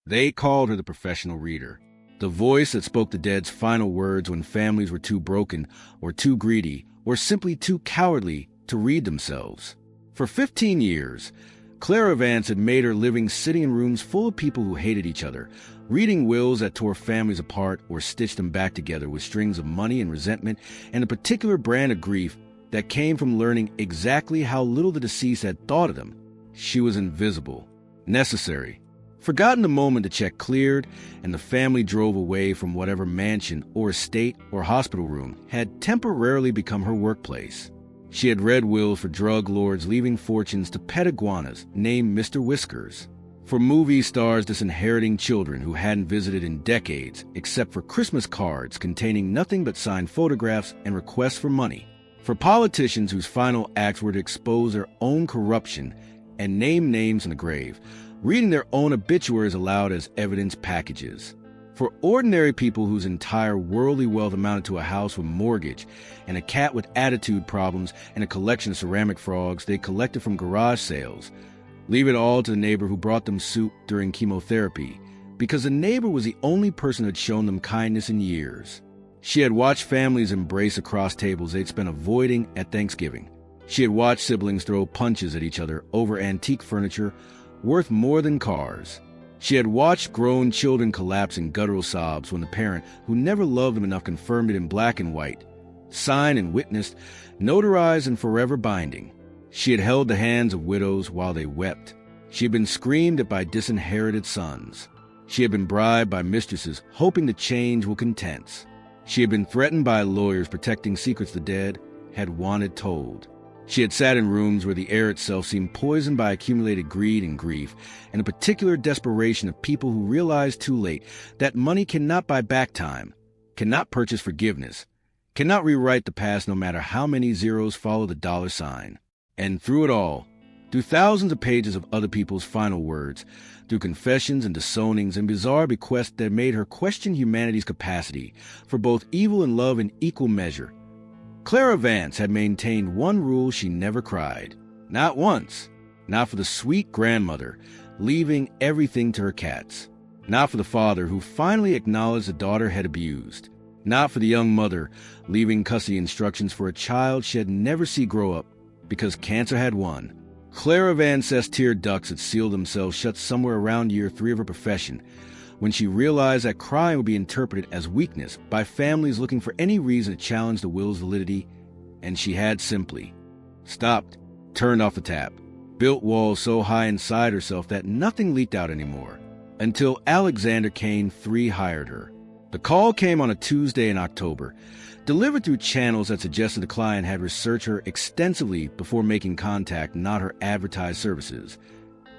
They called her the professional reader, the voice that spoke the dead's final words when families were too broken or too greedy or simply too cowardly to read themselves. For 15 years, Clara Vance had made her living sitting in rooms full of people who hated each other, reading wills that tore families apart or stitched them back together with strings of money and resentment and a particular brand of grief that came from learning exactly how little the deceased had thought of them. She was invisible, necessary, forgotten the moment the check cleared and the family drove away from whatever mansion or estate or hospital room had temporarily become her workplace. She had read wills for drug lords leaving fortunes to pet iguanas named Mr. Whiskers, for movie stars disinheriting children who hadn't visited in decades except for Christmas cards containing nothing but signed photographs and requests for money, for politicians whose final acts were to expose their own corruption and name names in the grave, reading their own obituaries aloud as evidence packages, for ordinary people whose entire worldly wealth amounted to a house with mortgage and a cat with attitude problems and a collection of ceramic frogs they collected from garage sales. Leave it all to the neighbor who brought them soup during chemotherapy, because the neighbor was the only person who had shown them kindness in years. She had watched families embrace across tables they'd spent avoiding at Thanksgiving. She had watched siblings throw punches at each other over antique furniture worth more than cars. She had watched grown children collapse in guttural sobs when the parent, who never loved them enough, confirmed it in black and white, signed and witnessed, notarized and forever binding. She had held the hands of widows while they wept. She had been screamed at by disinherited sons. She had been bribed by mistresses, hoping the change will contents. She had been threatened by lawyers protecting secrets the dead had wanted told. She had sat in rooms where the air itself seemed poisoned by accumulated greed and grief, and a particular desperation of people who realized too late that money cannot buy back time, cannot purchase forgiveness, cannot rewrite the past no matter how many zeros follow the dollar sign. And through it all, through thousands of pages of other people's final words, through confessions and disownings and bizarre bequests that made her question humanity's capacity for both evil and love in equal measure, Clara Vance had maintained one rule: she never cried. Not once. Not for the sweet grandmother, leaving everything to her cats. Not for the father who finally acknowledged the daughter had abused. Not for the young mother, leaving custody instructions for a child she had never seen grow up because cancer had won. Clara Vance's tear ducts had sealed themselves shut somewhere around year 3 of her profession, when she realized that crying would be interpreted as weakness by families looking for any reason to challenge the will's validity, and she had simply stopped, turned off the tap, built walls so high inside herself that nothing leaked out anymore, until Alexander Kane III hired her. The call came on a Tuesday in October, delivered through channels that suggested the client had researched her extensively before making contact, not her advertised services,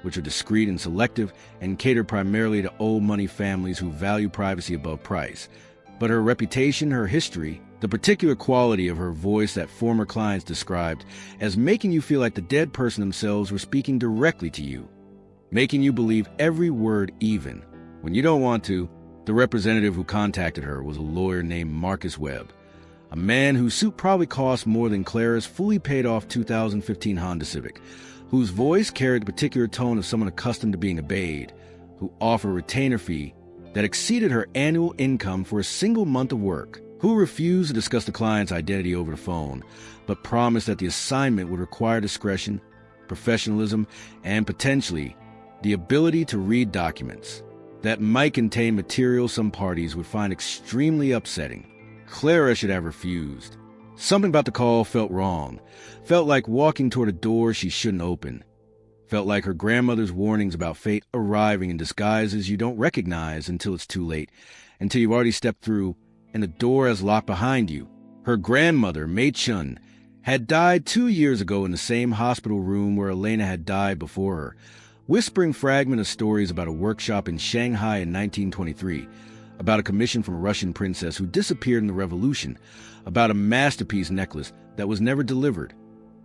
which are discreet and selective and cater primarily to old money families who value privacy above price. But her reputation, her history, the particular quality of her voice that former clients described as making you feel like the dead person themselves were speaking directly to you, making you believe every word even when you don't want to. The representative who contacted her was a lawyer named Marcus Webb, a man whose suit probably cost more than Clara's fully paid-off 2015 Honda Civic, whose voice carried the particular tone of someone accustomed to being obeyed, who offered a retainer fee that exceeded her annual income for a single month of work, who refused to discuss the client's identity over the phone, but promised that the assignment would require discretion, professionalism, and potentially the ability to read documents that might contain material some parties would find extremely upsetting. Clara should have refused. Something about the call felt wrong, felt like walking toward a door she shouldn't open, felt like her grandmother's warnings about fate arriving in disguises you don't recognize until it's too late, until you've already stepped through and the door has locked behind you. Her grandmother, Mei Chun, had died 2 years ago in the same hospital room where Elena had died before her, whispering fragments of stories about a workshop in Shanghai in 1923, about a commission from a Russian princess who disappeared in the revolution, about a masterpiece necklace that was never delivered,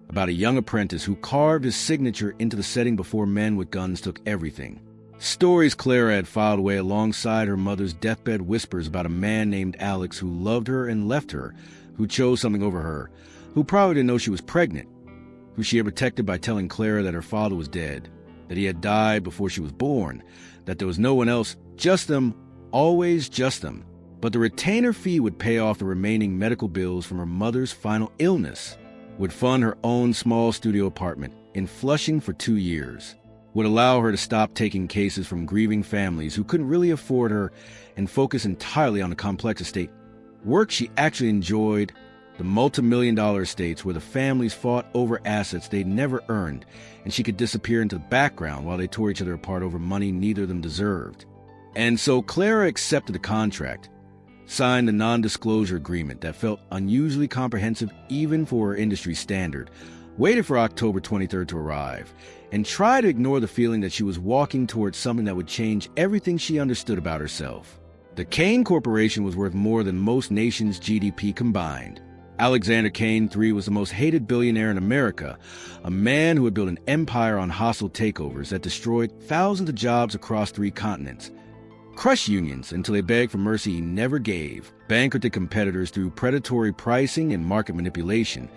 about a young apprentice who carved his signature into the setting before men with guns took everything. Stories Clara had filed away alongside her mother's deathbed whispers about a man named Alex who loved her and left her, who chose something over her, who probably didn't know she was pregnant, who she had protected by telling Clara that her father was dead, that he had died before she was born, that there was no one else, just them, always just them. But the retainer fee would pay off the remaining medical bills from her mother's final illness, would fund her own small studio apartment in Flushing for 2 years, would allow her to stop taking cases from grieving families who couldn't really afford her and focus entirely on the complex estate, work she actually enjoyed, the multi-million-dollar estates where the families fought over assets they'd never earned, and she could disappear into the background while they tore each other apart over money neither of them deserved. And so Clara accepted the contract, signed the non-disclosure agreement that felt unusually comprehensive even for her industry standard, waited for October 23rd to arrive, and tried to ignore the feeling that she was walking towards something that would change everything she understood about herself. The Kane Corporation was worth more than most nations' GDP combined. Alexander Kane III was the most hated billionaire in America, a man who had built an empire on hostile takeovers that destroyed thousands of jobs across 3 continents, crushed unions until they begged for mercy he never gave, bankrupted competitors through predatory pricing and market manipulation,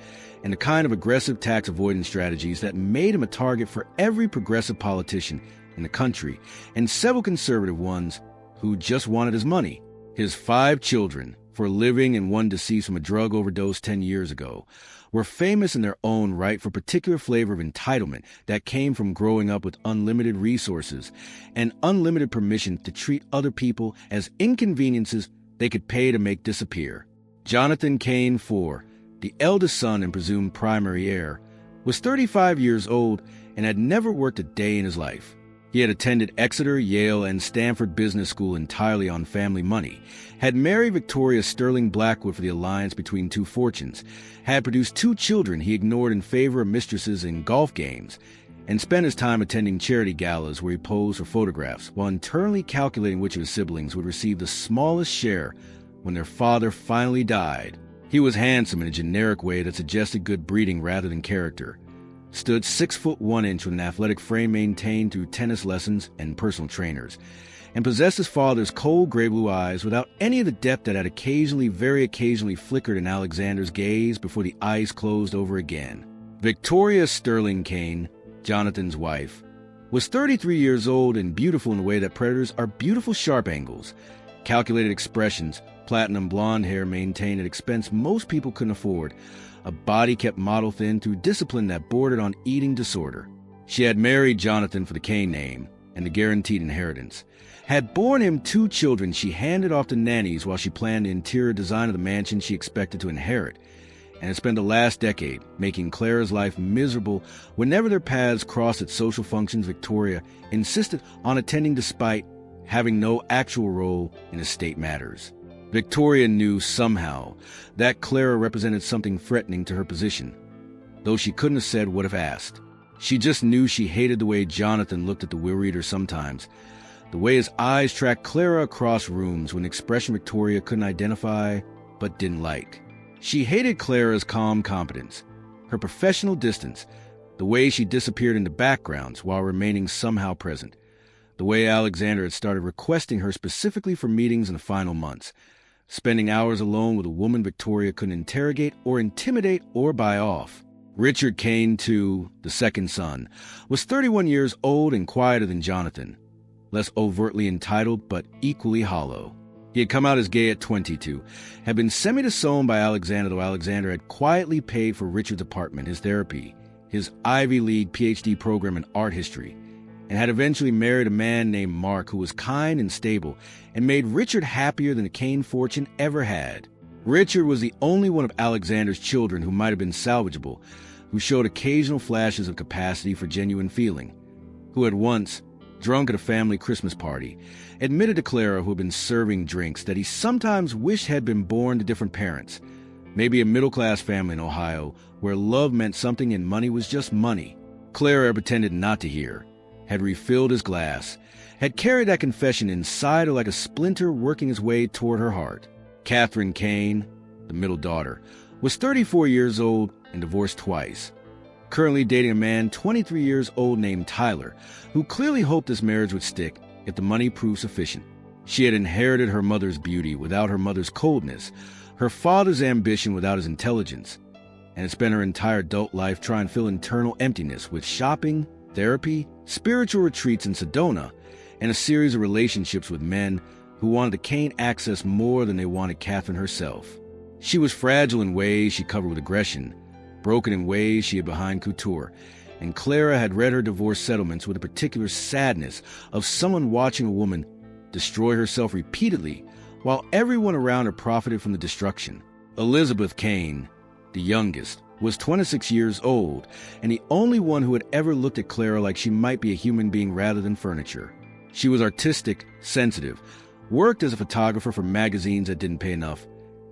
and the kind of aggressive tax avoidance strategies that made him a target for every progressive politician in the country and several conservative ones who just wanted his money. His 5 children, 4 living and 1 deceased from a drug overdose 10 years ago, were famous in their own right for a particular flavor of entitlement that came from growing up with unlimited resources and unlimited permission to treat other people as inconveniences they could pay to make disappear. Jonathan Kane IV, the eldest son and presumed primary heir, was 35 years old and had never worked a day in his life. He had attended Exeter, Yale, and Stanford Business School entirely on family money, had married Victoria Sterling Blackwood for the alliance between 2 fortunes, had produced 2 children he ignored in favor of mistresses in golf games, and spent his time attending charity galas where he posed for photographs while internally calculating which of his siblings would receive the smallest share when their father finally died. He was handsome in a generic way that suggested good breeding rather than character, stood 6 foot 1 inch with an athletic frame maintained through tennis lessons and personal trainers, and possessed his father's cold gray blue eyes without any of the depth that had occasionally, very occasionally flickered in Alexander's gaze before the eyes closed over again. Victoria Sterling Kane, Jonathan's wife, was 33 years old and beautiful in a way that predators are beautiful sharp angles, calculated expressions, platinum blonde hair maintained at expense most people couldn't afford, a body kept model thin through discipline that bordered on eating disorder. She had married Jonathan for the Kane name and the guaranteed inheritance, had borne him 2 children she handed off to nannies while she planned the interior design of the mansion she expected to inherit, and had spent the last decade making Clara's life miserable whenever their paths crossed at social functions Victoria insisted on attending despite having no actual role in estate matters. Victoria knew somehow that Clara represented something threatening to her position, though she couldn't have said what if asked. She just knew she hated the way Jonathan looked at the will reader sometimes, the way his eyes tracked Clara across rooms with an expression Victoria couldn't identify but didn't like. She hated Clara's calm competence, her professional distance, the way she disappeared into backgrounds while remaining somehow present, the way Alexander had started requesting her specifically for meetings in the final months, spending hours alone with a woman Victoria couldn't interrogate or intimidate or buy off. Richard Kane II, the second son, was 31 years old and quieter than Jonathan, less overtly entitled but equally hollow. He had come out as gay at 22, had been semi-disowned by Alexander, though Alexander had quietly paid for Richard's apartment, his therapy, his Ivy League PhD program in art history, and had eventually married a man named Mark who was kind and stable and made Richard happier than the Kane fortune ever had. Richard was the only one of Alexander's children who might have been salvageable, who showed occasional flashes of capacity for genuine feeling, who had once, drunk at a family Christmas party, admitted to Clara, who had been serving drinks, that he sometimes wished had been born to different parents, maybe a middle-class family in Ohio where love meant something and money was just money. Clara pretended not to hear, had refilled his glass, had carried that confession inside her like a splinter working its way toward her heart. Catherine Kane, the middle daughter, was 34 years old and divorced twice, currently dating a man 23 years old named Tyler, who clearly hoped this marriage would stick if the money proved sufficient. She had inherited her mother's beauty without her mother's coldness, her father's ambition without his intelligence, and had spent her entire adult life trying to fill internal emptiness with shopping, therapy, spiritual retreats in Sedona, and a series of relationships with men who wanted the Kane access more than they wanted Catherine herself. She was fragile in ways she covered with aggression, broken in ways she hid behind couture, and Clara had read her divorce settlements with a particular sadness of someone watching a woman destroy herself repeatedly while everyone around her profited from the destruction. Elizabeth Kane, the youngest, was 26 years old and the only one who had ever looked at Clara like she might be a human being rather than furniture. She was artistic, sensitive, worked as a photographer for magazines that didn't pay enough,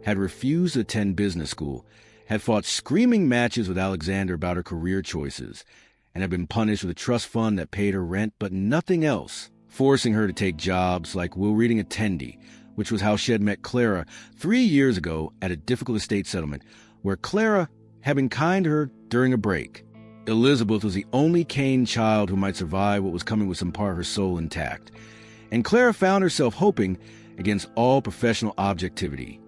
had refused to attend business school, had fought screaming matches with Alexander about her career choices, and had been punished with a trust fund that paid her rent but nothing else, forcing her to take jobs like will-reading attendee, which was how she had met Clara 3 years ago at a difficult estate settlement where Clara had been kind to her during a break. Elizabeth was the only Kane child who might survive what was coming with some part of her soul intact, and Clara found herself hoping, against all professional objectivity,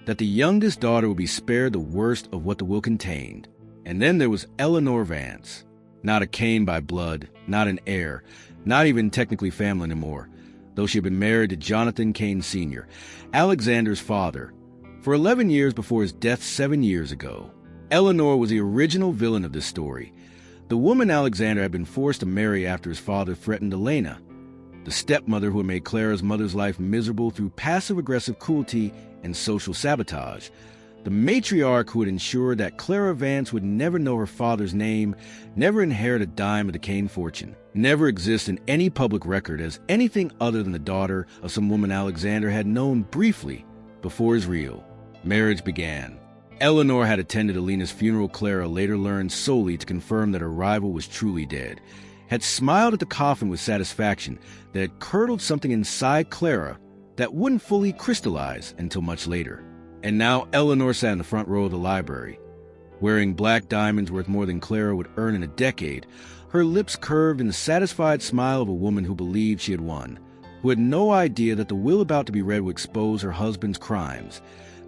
that the youngest daughter would be spared the worst of what the will contained. And then there was Eleanor Vance, not a Kane by blood, not an heir, not even technically family anymore, though she had been married to Jonathan Kane Sr., Alexander's father, for 11 years before his death 7 years ago. Eleanor was the original villain of this story, the woman Alexander had been forced to marry after his father threatened Elena, the stepmother who had made Clara's mother's life miserable through passive-aggressive cruelty and social sabotage, the matriarch who had ensured that Clara Vance would never know her father's name, never inherit a dime of the Kane fortune, never exist in any public record as anything other than the daughter of some woman Alexander had known briefly before his real marriage began. Eleanor had attended Elena's funeral. Clara later learned solely to confirm that her rival was truly dead, had smiled at the coffin with satisfaction that had curdled something inside Clara that wouldn't fully crystallize until much later. And now Eleanor sat in the front row of the library, wearing black diamonds worth more than Clara would earn in a decade, her lips curved in the satisfied smile of a woman who believed she had won, who had no idea that the will about to be read would expose her husband's crimes,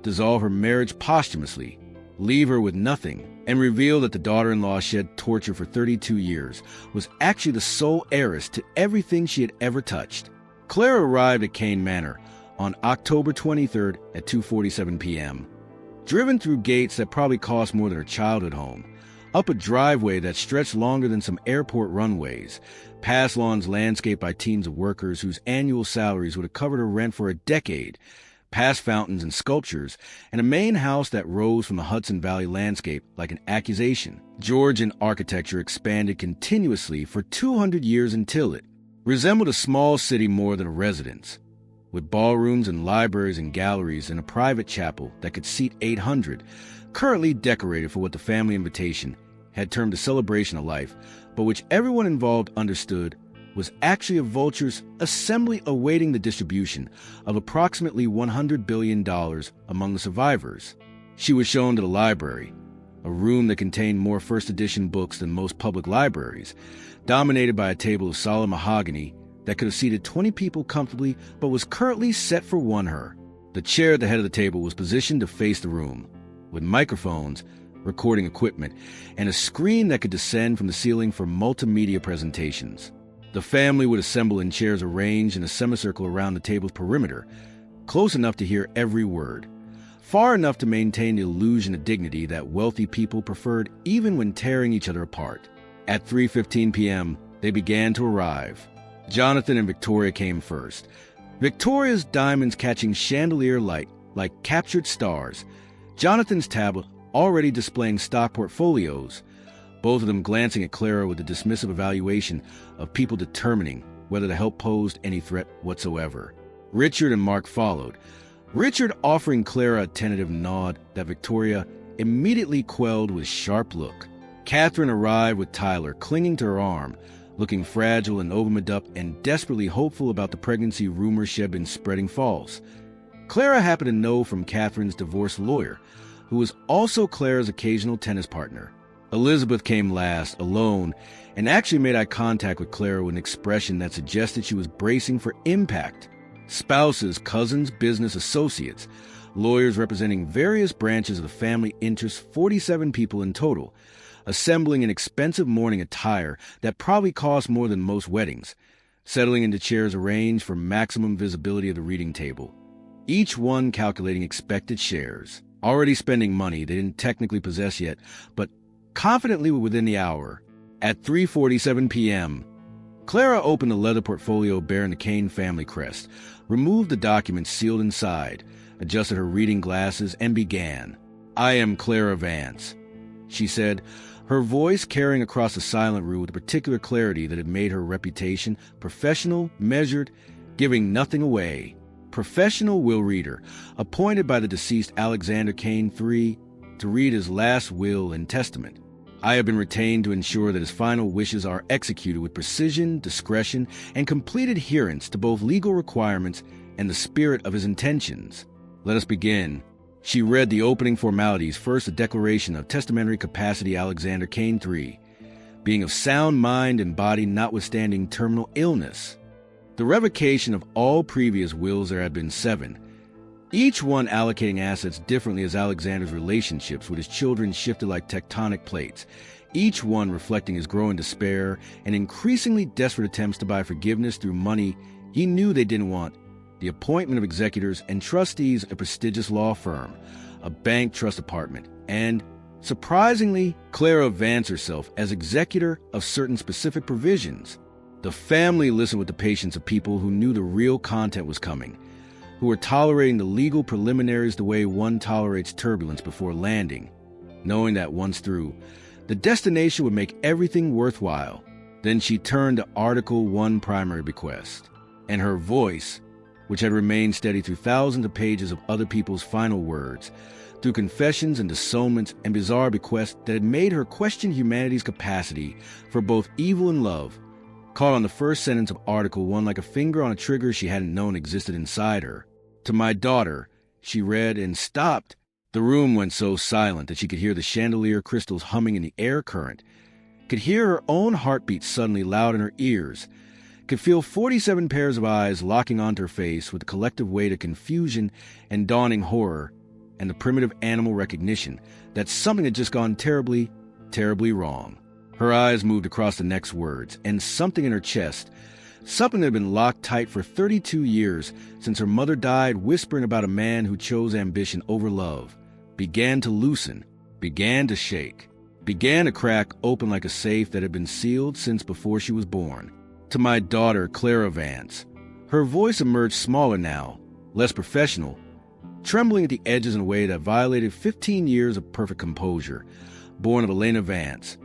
dissolve her marriage posthumously, leave her with nothing, and reveal that the daughter-in-law she had tortured for 32 years was actually the sole heiress to everything she had ever touched. Clara arrived at Kane Manor on October 23rd at 2:47 p.m., driven through gates that probably cost more than her childhood home, up a driveway that stretched longer than some airport runways, past lawns landscaped by teams of workers whose annual salaries would have covered her rent for a decade, past fountains and sculptures, and a main house that rose from the Hudson Valley landscape like an accusation. Georgian architecture expanded continuously for 200 years until it resembled a small city more than a residence, with ballrooms and libraries and galleries and a private chapel that could seat 800, currently decorated for what the family invitation had termed a celebration of life, but which everyone involved understood was actually a vulture's assembly awaiting the distribution of approximately $100 billion among the survivors. She was shown to the library, a room that contained more first edition books than most public libraries, dominated by a table of solid mahogany that could have seated 20 people comfortably but was currently set for one her. The chair at the head of the table was positioned to face the room, with microphones, recording equipment, and a screen that could descend from the ceiling for multimedia presentations. The family would assemble in chairs arranged in a semicircle around the table's perimeter, close enough to hear every word, far enough to maintain the illusion of dignity that wealthy people preferred even when tearing each other apart. At 3:15 p.m., they began to arrive. Jonathan and Victoria came first, Victoria's diamonds catching chandelier light like captured stars, Jonathan's tablet already displaying stock portfolios, both of them glancing at Clara with a dismissive evaluation of people determining whether the help posed any threat whatsoever. Richard and Mark followed, Richard offering Clara a tentative nod that Victoria immediately quelled with a sharp look. Catherine arrived with Tyler clinging to her arm, looking fragile and overmade up and desperately hopeful about the pregnancy rumors she had been spreading false. Clara happened to know from Catherine's divorce lawyer, who was also Clara's occasional tennis partner. Elizabeth came last, alone, and actually made eye contact with Clara with an expression that suggested she was bracing for impact. Spouses, cousins, business associates, lawyers representing various branches of the family interests, 47 people in total, assembling in expensive mourning attire that probably cost more than most weddings, settling into chairs arranged for maximum visibility of the reading table, each one calculating expected shares, already spending money they didn't technically possess yet, but confidently within the hour. At 3:47 p.m., Clara opened the leather portfolio bearing the Kane family crest, removed the documents sealed inside, adjusted her reading glasses, and began. "I am Clara Vance," she said, her voice carrying across the silent room with a particular clarity that had made her reputation professional, measured, giving nothing away. Professional will reader, appointed by the deceased Alexander Kane III to read his last will and testament. I have been retained to ensure that his final wishes are executed with precision, discretion, and complete adherence to both legal requirements and the spirit of his intentions. Let us begin. She read the opening formalities, first a declaration of testamentary capacity Alexander Kane III, being of sound mind and body notwithstanding terminal illness. The revocation of all previous wills, there had been 7, each one allocating assets differently as Alexander's relationships with his children shifted like tectonic plates, each one reflecting his growing despair and increasingly desperate attempts to buy forgiveness through money he knew they didn't want, the appointment of executors and trustees at a prestigious law firm, a bank trust department, and, surprisingly, Clara Vance herself as executor of certain specific provisions. The family listened with the patience of people who knew the real content was coming, who were tolerating the legal preliminaries the way one tolerates turbulence before landing, knowing that once through, the destination would make everything worthwhile. Then she turned to Article 1 primary bequest, and her voice, which had remained steady through thousands of pages of other people's final words, through confessions and disownments and bizarre bequests that had made her question humanity's capacity for both evil and love, caught on the first sentence of Article 1 like a finger on a trigger she hadn't known existed inside her. "To my daughter," she read, and stopped. The room went so silent that she could hear the chandelier crystals humming in the air current, could hear her own heartbeat suddenly loud in her ears, could feel 47 pairs of eyes locking onto her face with the collective weight of confusion and dawning horror and the primitive animal recognition that something had just gone terribly, terribly wrong. Her eyes moved across the next words, and something in her chest, something that had been locked tight for 32 years since her mother died, whispering about a man who chose ambition over love, began to loosen, began to shake, began to crack open like a safe that had been sealed since before she was born. "To my daughter, Clara Vance." Her voice emerged smaller now, less professional, trembling at the edges in a way that violated 15 years of perfect composure, born of Elena Vance,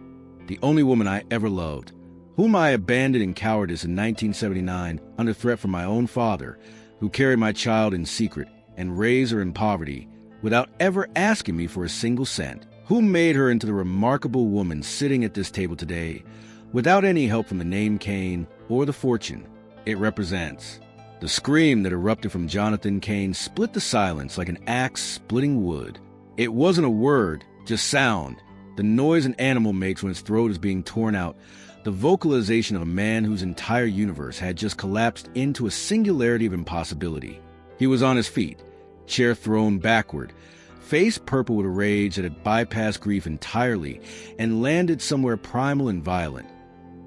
the only woman I ever loved, whom I abandoned in cowardice in 1979 under threat from my own father, who carried my child in secret and raised her in poverty without ever asking me for a single cent, who made her into the remarkable woman sitting at this table today without any help from the name Kane or the fortune it represents. The scream that erupted from Jonathan Kane split the silence like an axe splitting wood. It wasn't a word, just sound, the noise an animal makes when its throat is being torn out, the vocalization of a man whose entire universe had just collapsed into a singularity of impossibility. He was on his feet, chair thrown backward, face purple with a rage that had bypassed grief entirely and landed somewhere primal and violent,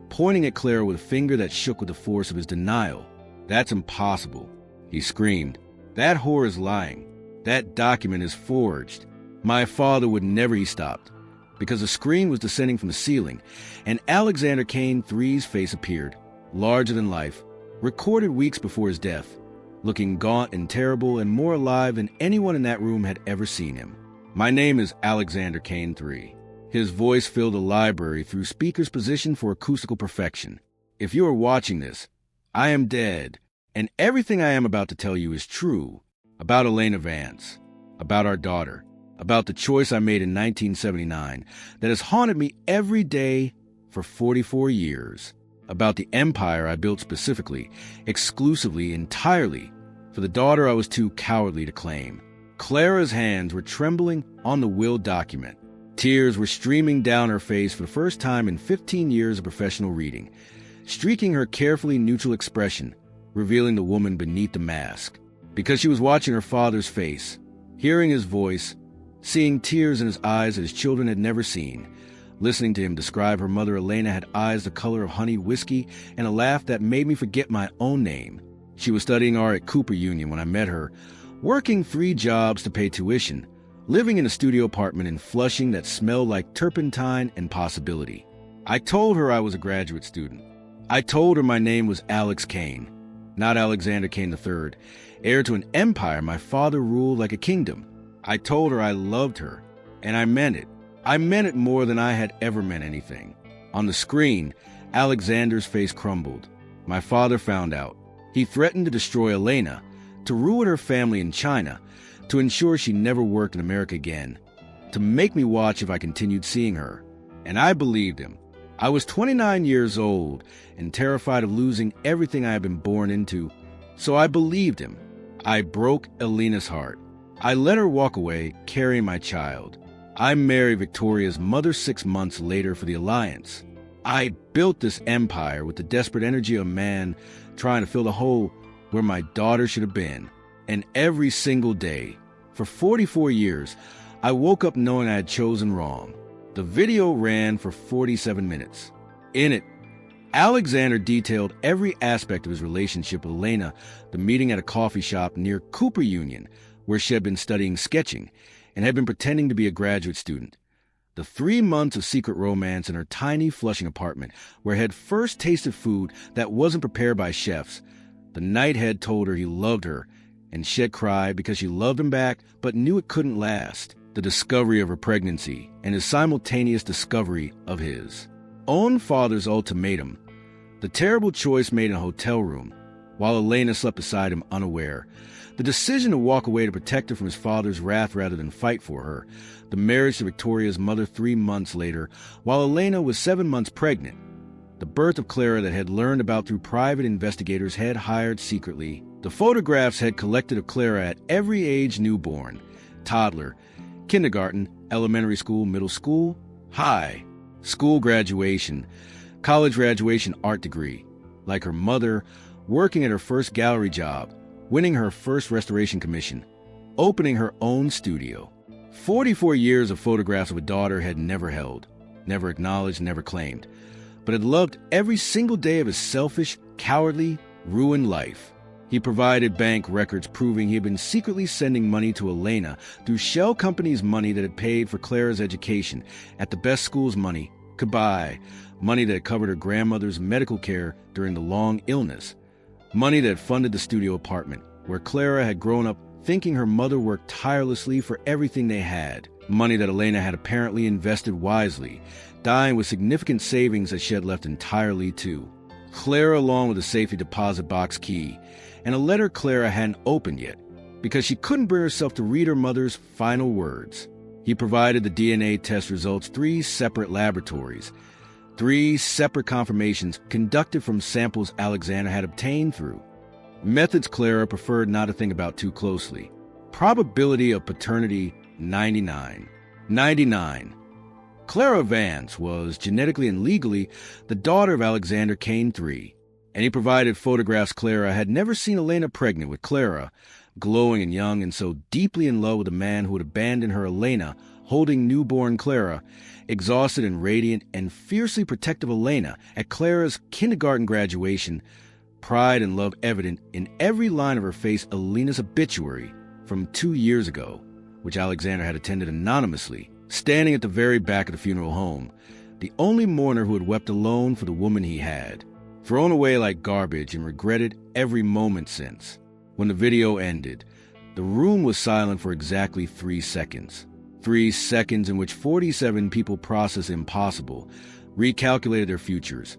pointing at Clara with a finger that shook with the force of his denial. "That's impossible," he screamed. "That whore is lying. That document is forged. My father would never," he stopped, because a screen was descending from the ceiling, and Alexander Kane III's face appeared, larger than life, recorded weeks before his death, looking gaunt and terrible and more alive than anyone in that room had ever seen him. "My name is Alexander Kane III. His voice filled the library through speaker's position for acoustical perfection. "If you are watching this, I am dead, and everything I am about to tell you is true. About Elena Vance, about our daughter, about the choice I made in 1979 that has haunted me every day for 44 years, about the empire I built specifically, exclusively, entirely, for the daughter I was too cowardly to claim." Clara's hands were trembling on the will document. Tears were streaming down her face for the first time in 15 years of professional reading, streaking her carefully neutral expression, revealing the woman beneath the mask. Because she was watching her father's face, hearing his voice, seeing tears in his eyes that his children had never seen, Listening to him describe her mother, Elena had eyes the color of honey whiskey and a laugh that made me forget my own name. She was studying art at Cooper Union when I met her, working 3 jobs to pay tuition, living in a studio apartment in Flushing that smelled like turpentine and possibility. I told her I was a graduate student. I told her my name was Alex Kane, not Alexander Kane III, heir to an empire my father ruled like a kingdom. I told her I loved her, and I meant it. I meant it more than I had ever meant anything. On the screen, Alexander's face crumbled. My father found out. He threatened to destroy Elena, to ruin her family in China, to ensure she never worked in America again, to make me watch if I continued seeing her. And I believed him. I was 29 years old and terrified of losing everything I had been born into, so I believed him. I broke Elena's heart. I let her walk away, carrying my child. I married Victoria's mother 6 months later for the alliance. I built this empire with the desperate energy of a man trying to fill the hole where my daughter should have been. And every single day, for 44 years, I woke up knowing I had chosen wrong. The video ran for 47 minutes. In it, Alexander detailed every aspect of his relationship with Elena, the meeting at a coffee shop near Cooper Union, where she had been studying sketching and had been pretending to be a graduate student. The 3 months of secret romance in her tiny Flushing apartment, where had first tasted food that wasn't prepared by chefs. The night head told her he loved her, and she had cried because she loved him back but knew it couldn't last. The discovery of her pregnancy and his simultaneous discovery of his own father's ultimatum. The terrible choice made in a hotel room, while Elena slept beside him unaware. The decision to walk away to protect her from his father's wrath rather than fight for her. The marriage to Victoria's mother 3 months later, while Elena was 7 months pregnant. The birth of Clara that had learned about through private investigators had hired secretly. The photographs had collected of Clara at every age: newborn, toddler, kindergarten, elementary school, middle school, high, school graduation, college graduation, art degree. Like her mother, working at her first gallery job, winning her first restoration commission, opening her own studio. 44 years of photographs of a daughter had never held, never acknowledged, never claimed, but had loved every single day of his selfish, cowardly, ruined life. He provided bank records proving he had been secretly sending money to Elena through shell companies, money that had paid for Clara's education at the best schools, money could buy, money that had covered her grandmother's medical care during the long illness, money that had funded the studio apartment where Clara had grown up thinking her mother worked tirelessly for everything they had, money that Elena had apparently invested wisely, dying with significant savings that she had left entirely to Clara, along with a safety deposit box key, and a letter Clara hadn't opened yet, because she couldn't bring herself to read her mother's final words. He provided the DNA test results, 3 separate laboratories, 3 separate confirmations conducted from samples Alexander had obtained through methods Clara preferred not to think about too closely. Probability of paternity, 99. 99. Clara Vance was genetically and legally the daughter of Alexander Kane III, and he provided photographs Clara had never seen Elena pregnant, with Clara, glowing and young and so deeply in love with the man who had abandoned her, Elena, holding newborn Clara, exhausted and radiant and fiercely protective Elena at Clara's kindergarten graduation, pride and love evident in every line of her face. Elena's obituary from 2 years ago, which Alexander had attended anonymously, standing at the very back of the funeral home, the only mourner who had wept alone for the woman he had, thrown away like garbage and regretted every moment since. When the video ended, the room was silent for exactly 3 seconds. 3 seconds in which 47 people processed the impossible, recalculated their futures,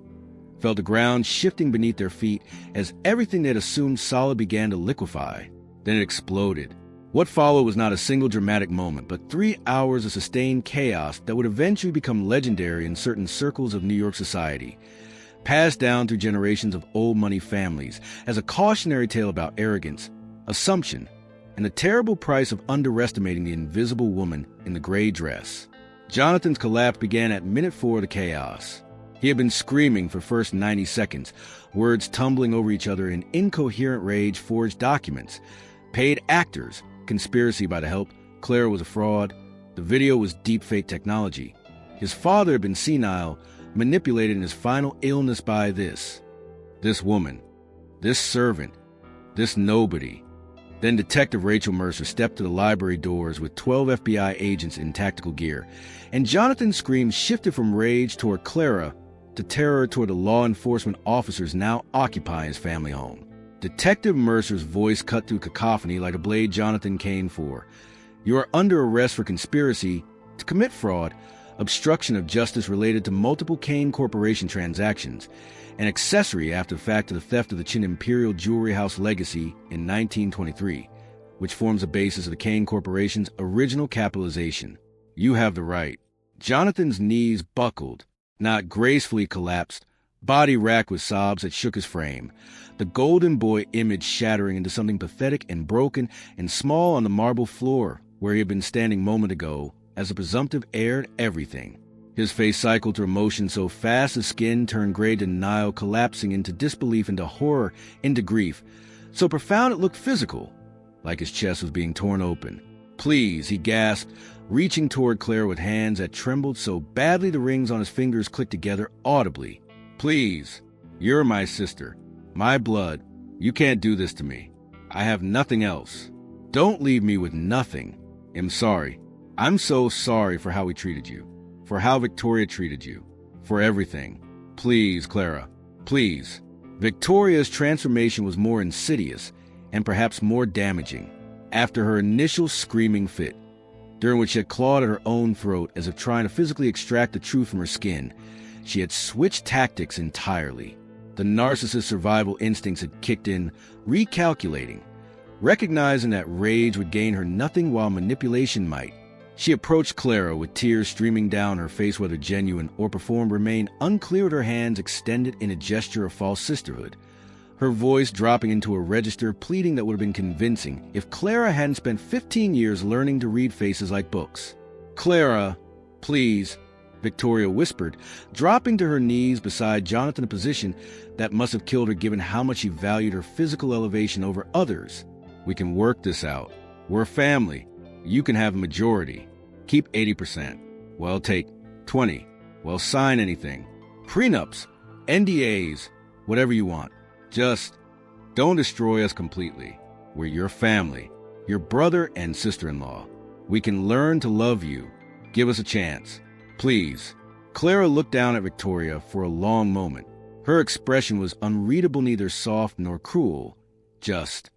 felt the ground shifting beneath their feet as everything they'd assumed solid began to liquefy. Then it exploded. What followed was not a single dramatic moment, but 3 hours of sustained chaos that would eventually become legendary in certain circles of New York society, passed down through generations of old money families as a cautionary tale about arrogance, assumption, and the terrible price of underestimating the invisible woman in the gray dress. Jonathan's collapse began at minute 4 of the chaos. He had been screaming for the first 90 seconds, words tumbling over each other in incoherent rage, forged documents, paid actors, conspiracy by the help, Clara was a fraud, the video was deepfake technology. His father had been senile, manipulated in his final illness by this woman, this servant, this nobody. Then Detective Rachel Mercer stepped to the library doors with 12 FBI agents in tactical gear, and Jonathan's screams shifted from rage toward Clara to terror toward the law enforcement officers now occupying his family home. Detective Mercer's voice cut through cacophony like a blade Jonathan Kane IV. You are under arrest for conspiracy to commit fraud, obstruction of justice related to multiple Kane Corporation transactions, and accessory after the fact of the theft of the Chin Imperial Jewelry House legacy in 1923, which forms the basis of the Kane Corporation's original capitalization. You have the right. Jonathan's knees buckled, not gracefully collapsed, body racked with sobs that shook his frame, the golden boy image shattering into something pathetic and broken and small on the marble floor where he had been standing moment ago as the presumptive heir to everything. His face cycled through emotion so fast his skin turned gray to denial, collapsing into disbelief, into horror, into grief. So profound it looked physical, like his chest was being torn open. Please, he gasped, reaching toward Claire with hands that trembled so badly the rings on his fingers clicked together audibly. Please, you're my sister, my blood. You can't do this to me. I have nothing else. Don't leave me with nothing. I'm sorry. I'm so sorry for how we treated you. For how Victoria treated you. For everything. Please, Clara. Please. Victoria's transformation was more insidious and perhaps more damaging after her initial screaming fit, during which she had clawed at her own throat as if trying to physically extract the truth from her skin. She had switched tactics entirely. The narcissist's survival instincts had kicked in, recalculating, recognizing that rage would gain her nothing while manipulation might. She approached Clara with tears streaming down her face, whether genuine or performed remained unclear, with her hands extended in a gesture of false sisterhood, her voice dropping into a register of pleading that would have been convincing if Clara hadn't spent 15 years learning to read faces like books. Clara, please, Victoria whispered, dropping to her knees beside Jonathan, a position that must have killed her given how much she valued her physical elevation over others. We can work this out. We're family. You can have a majority. Keep 80%. Well, take 20. Well, sign anything. Prenups, NDAs, whatever you want. Just don't destroy us completely. We're your family, your brother and sister-in-law. We can learn to love you. Give us a chance. Please. Clara looked down at Victoria for a long moment. Her expression was unreadable, neither soft nor cruel, just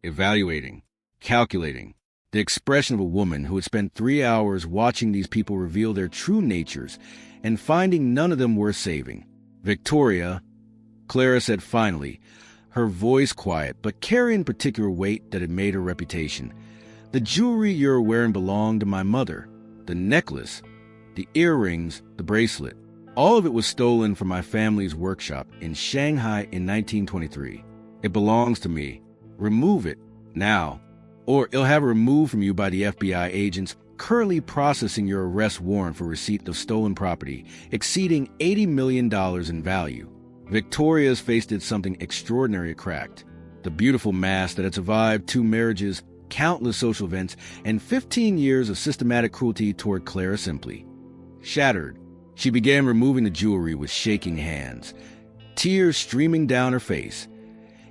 evaluating, calculating. The expression of a woman who had spent 3 hours watching these people reveal their true natures and finding none of them worth saving. Victoria, Clara said finally, her voice quiet but carrying particular weight that had made her reputation. The jewelry you're wearing belonged to my mother. The necklace, the earrings, the bracelet, all of it was stolen from my family's workshop in Shanghai in 1923. It belongs to me. Remove it now, or it'll have it removed from you by the FBI agents currently processing your arrest warrant for receipt of stolen property exceeding $80 million in value. Victoria's face did something extraordinary. It cracked. The beautiful mask that had survived 2 marriages, countless social events, and 15 years of systematic cruelty toward Clara simply shattered. She began removing the jewelry with shaking hands, tears streaming down her face,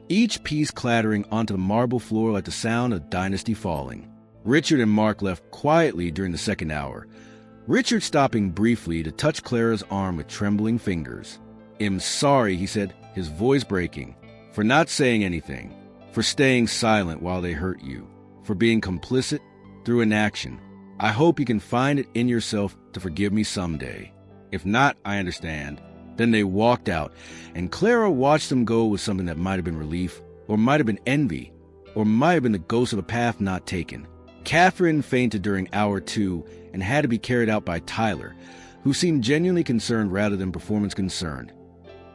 each piece clattering onto the marble floor like the sound of dynasty falling. Richard and Mark left quietly during the second hour, Richard stopping briefly to touch Clara's arm with trembling fingers. I'm sorry, he said, his voice breaking, for not saying anything, for staying silent while they hurt you, for being complicit through inaction. I hope you can find it in yourself to forgive me someday. If not, I understand. Then they walked out, and Clara watched them go with something that might have been relief, or might have been envy, or might have been the ghost of a path not taken. Catherine fainted during hour 2 and had to be carried out by Tyler, who seemed genuinely concerned rather than performance concerned,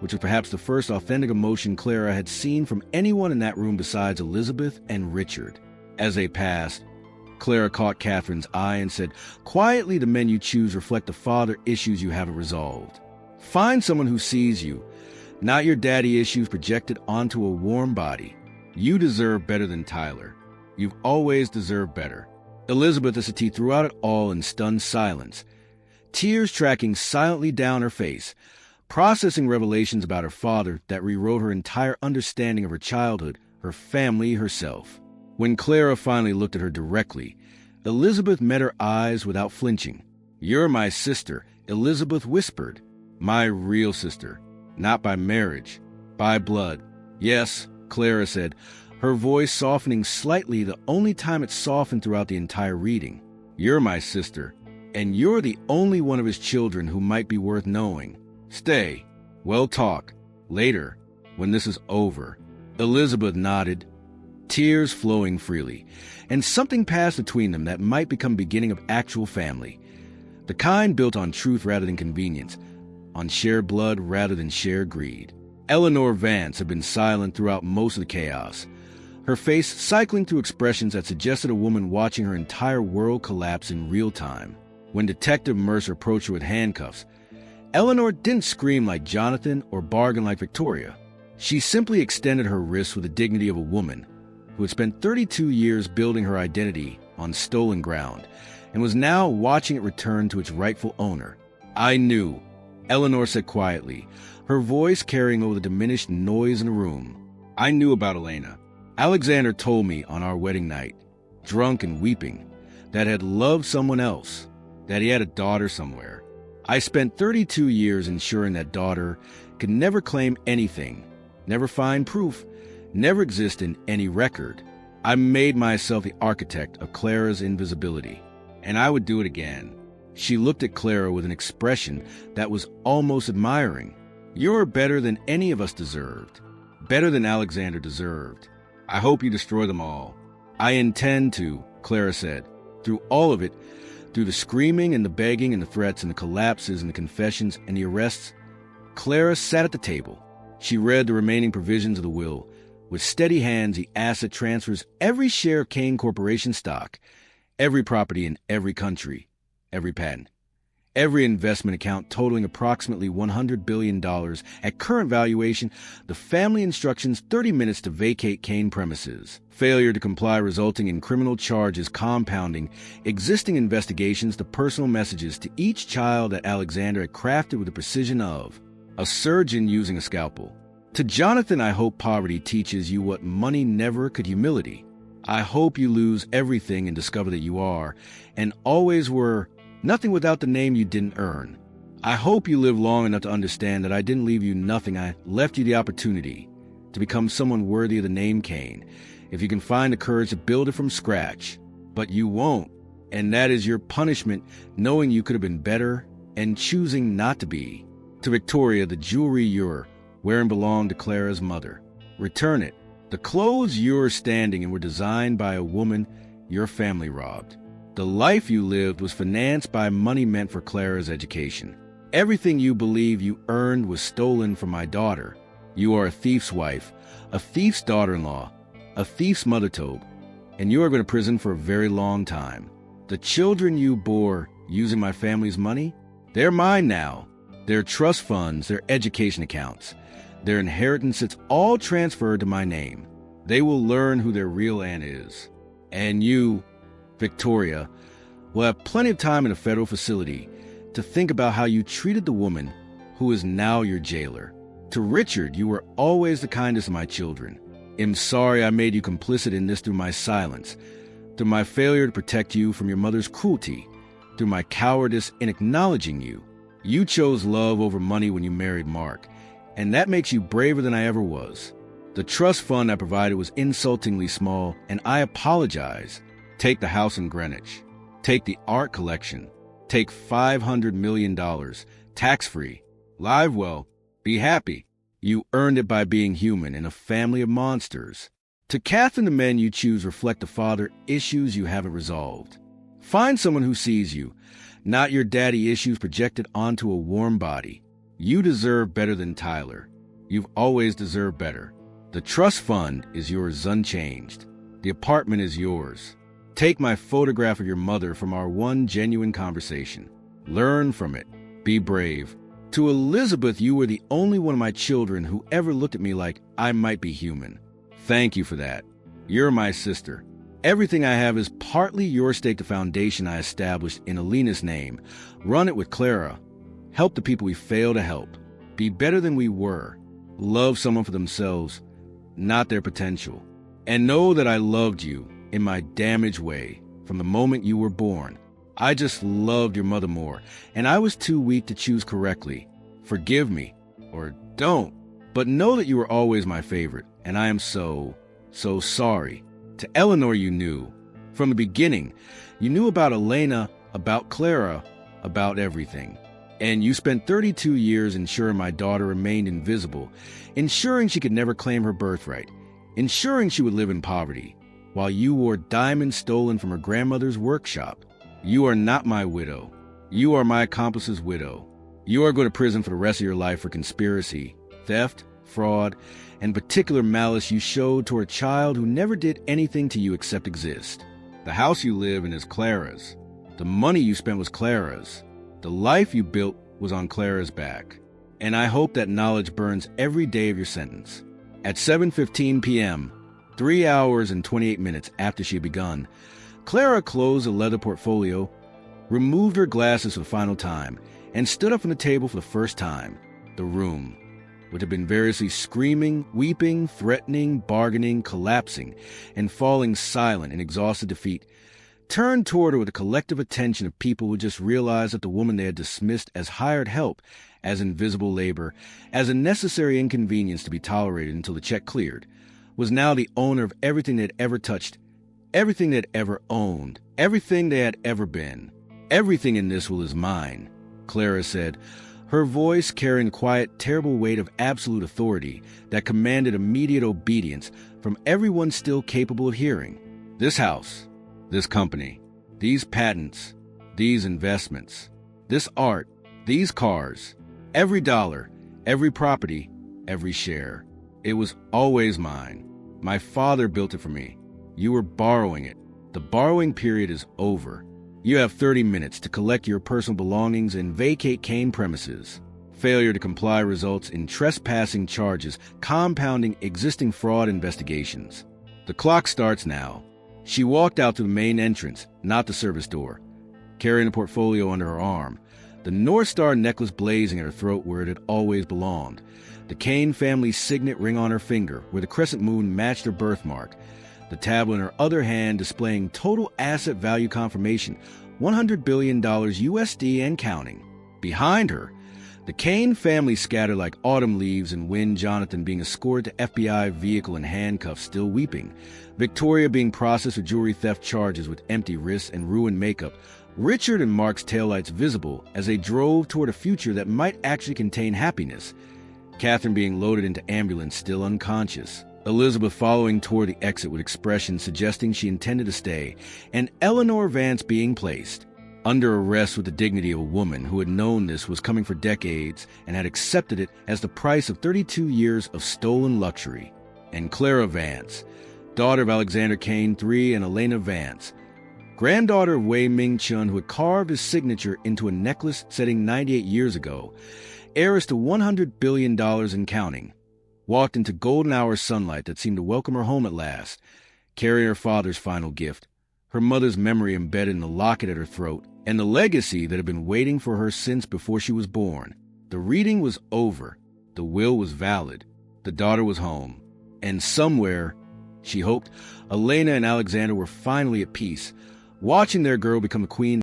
which was perhaps the first authentic emotion Clara had seen from anyone in that room besides Elizabeth and Richard. As they passed, Clara caught Catherine's eye and said, quietly, the men you choose reflect the father issues you haven't resolved. Find someone who sees you, not your daddy issues projected onto a warm body. You deserve better than Tyler. You've always deserved better. Elizabeth, as the tea throughout it all in stunned silence. tears tracking silently down her face, processing revelations about her father that rewrote her entire understanding of her childhood, her family, herself. When Clara finally looked at her directly, Elizabeth met her eyes without flinching. "You're my sister," Elizabeth whispered. "My real sister. Not by marriage, by blood." "Yes," Clara said, her voice softening slightly, the only time it softened throughout the entire reading. "You're my sister, and you're the only one of his children who might be worth knowing. Stay. We'll talk. Later, when this is over." Elizabeth nodded, tears flowing freely, and something passed between them that might become beginning of actual family. The kind built on truth rather than convenience, on shared blood rather than shared greed. Eleanor Vance had been silent throughout most of the chaos, her face cycling through expressions that suggested a woman watching her entire world collapse in real time. When Detective Mercer approached her with handcuffs, Eleanor didn't scream like Jonathan or bargain like Victoria. She simply extended her wrists with the dignity of a woman who had spent 32 years building her identity on stolen ground and was now watching it return to its rightful owner. "I knew," Eleanor said quietly, her voice carrying over the diminished noise in the room. "I knew about Elena. Alexander told me on our wedding night, drunk and weeping, that had loved someone else, that he had a daughter somewhere. I spent 32 years ensuring that daughter could never claim anything, never find proof, never exist in any record. I made myself the architect of Clara's invisibility, and I would do it again." She looked at Clara with an expression that was almost admiring. "You're better than any of us deserved, better than Alexander deserved. I hope you destroy them all." "I intend to," Clara said. Through all of it, through the screaming and the begging and the threats and the collapses and the confessions and the arrests, Clara sat at the table. She read the remaining provisions of the will. With steady hands, the asset transfers every share of Kane Corporation stock, every property in every country, every patent, every investment account totaling approximately $100 billion at current valuation. The family instructions 30 minutes to vacate Kane premises. Failure to comply resulting in criminal charges compounding existing investigations. The personal messages to each child that Alexander had crafted with the precision of a surgeon using a scalpel. "To Jonathan, I hope poverty teaches you what money never could, humility. I hope you lose everything and discover that you are, and always were, nothing without the name you didn't earn. I hope you live long enough to understand that I didn't leave you nothing. I left you the opportunity to become someone worthy of the name Kane, if you can find the courage to build it from scratch. But you won't, and that is your punishment, knowing you could have been better and choosing not to be. To Victoria, the jewelry you're wearing belonged to Clara's mother. Return it. The clothes you're standing in were designed by a woman your family robbed. The life you lived was financed by money meant for Clara's education. Everything you believe you earned was stolen from my daughter. You are a thief's wife, a thief's daughter-in-law, a thief's mother-tobe, and you are going to prison for a very long time. The children you bore using my family's money, they're mine now. Their trust funds, their education accounts, their inheritance, it's all transferred to my name. They will learn who their real aunt is. And you, Victoria, will have plenty of time in a federal facility to think about how you treated the woman who is now your jailer. To Richard, you were always the kindest of my children. I'm sorry I made you complicit in this through my silence, through my failure to protect you from your mother's cruelty, through my cowardice in acknowledging you. You chose love over money when you married Mark, and that makes you braver than I ever was. The trust fund I provided was insultingly small, and I apologize. Take the house in Greenwich. Take the art collection. Take $500 million, tax-free. Live well. Be happy. You earned it by being human in a family of monsters. To Catherine, the men you choose reflect the father issues you haven't resolved. Find someone who sees you, not your daddy issues projected onto a warm body. You deserve better than Tyler. You've always deserved better. The trust fund is yours unchanged. The apartment is yours. Take my photograph of your mother from our one genuine conversation. Learn from it. Be brave. To Elizabeth, you were the only one of my children who ever looked at me like I might be human. Thank you for that. You're my sister. Everything I have is partly your stake, the foundation I established in Alina's name. Run it with Clara. Help the people we fail to help. Be better than we were. Love someone for themselves, not their potential. And know that I loved you in my damaged way from the moment you were born. I just loved your mother more, and I was too weak to choose correctly. Forgive me, or don't. But know that you were always my favorite, and I am so sorry. To Eleanor, you knew. From the beginning, you knew about Elena, about Clara, about everything. And you spent 32 years ensuring my daughter remained invisible, ensuring she could never claim her birthright, ensuring she would live in poverty, while you wore diamonds stolen from her grandmother's workshop. You are not my widow. You are my accomplice's widow. You are going to prison for the rest of your life for conspiracy, theft, fraud, and particular malice you showed toward a child who never did anything to you except exist. The house you live in is Clara's. The money you spent was Clara's. The life you built was on Clara's back. And I hope that knowledge burns every day of your sentence. At 7:15 p.m., 3 hours and 28 minutes after she had begun, Clara closed the leather portfolio, removed her glasses for the final time, and stood up from the table for the first time. The room, which had been variously screaming, weeping, threatening, bargaining, collapsing, and falling silent in exhausted defeat, turned toward her with the collective attention of people who just realized that the woman they had dismissed as hired help, as invisible labor, as a necessary inconvenience to be tolerated until the check cleared, was now the owner of everything they had ever touched, everything they had ever owned, everything they had ever been. Everything in this will is mine, Clara said, her voice carrying the quiet, terrible weight of absolute authority that commanded immediate obedience from everyone still capable of hearing. This house, this company, these patents, these investments, this art, these cars, every dollar, every property, every share. It was always mine. My father built it for me. You were borrowing it. The borrowing period is over. You have 30 minutes to collect your personal belongings and vacate Kane premises. Failure to comply results in trespassing charges, compounding existing fraud investigations. The clock starts now. She walked out to the main entrance, not the service door, carrying a portfolio under her arm, the North Star necklace blazing at her throat where it had always belonged, the Kane family signet ring on her finger where the crescent moon matched her birthmark, the tablet in her other hand displaying total asset value confirmation, $100 billion USD and counting. Behind her, the Kane family scattered like autumn leaves in wind, Jonathan being escorted to FBI vehicle in handcuffs, still weeping, Victoria being processed with jewelry theft charges with empty wrists and ruined makeup, Richard and Mark's taillights visible as they drove toward a future that might actually contain happiness, Catherine being loaded into ambulance, still unconscious, Elizabeth following toward the exit with expressions suggesting she intended to stay, and Eleanor Vance being placed under arrest with the dignity of a woman who had known this was coming for decades and had accepted it as the price of 32 years of stolen luxury. And Clara Vance, daughter of Alexander Kane III and Elena Vance, granddaughter of Wei Ming-chun, who had carved his signature into a necklace setting 98 years ago, heiress to $100 billion and counting, walked into golden hour sunlight that seemed to welcome her home at last, carrying her father's final gift, her mother's memory embedded in the locket at her throat, and the legacy that had been waiting for her since before she was born. The reading was over. The will was valid. The daughter was home. And somewhere, she hoped, Elena and Alexander were finally at peace, watching their girl become the queen